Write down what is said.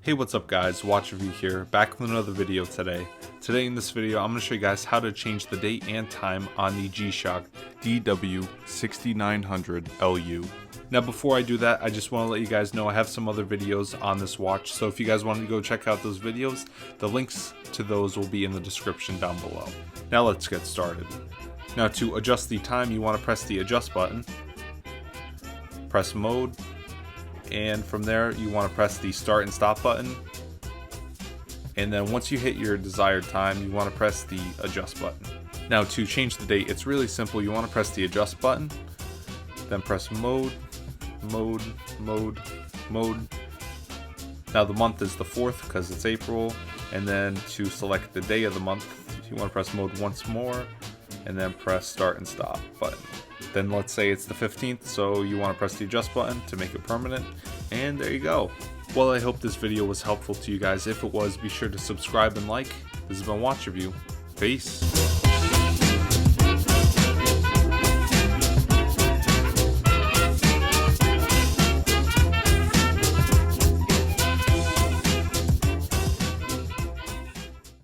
Hey, what's up guys, Watch Review here, back with another video today. Today in this video, I'm going to show you guys how to change the date and time on the G-Shock DW6900LU. Now before I do that, I just want to let you guys know I have some other videos on this watch, so if you guys want to go check out those videos, the links to those will be in the description down below. Now let's get started. Now to adjust the time, you want to press the adjust button, press mode, and from there you want to press the start and stop button, and then once you hit your desired time you want to press the adjust button. Now to change the date, it's really simple. You want to press the adjust button, then press mode. Now the month is the 4th because it's April, and then to select the day of the month you want to press mode once more and then press start and stop button. Then let's say it's the 15th, so you want to press the adjust button to make it permanent, and there you go. Well, I hope this video was helpful to you guys. If it was, be sure to subscribe and like. This has been Watch Review. Peace.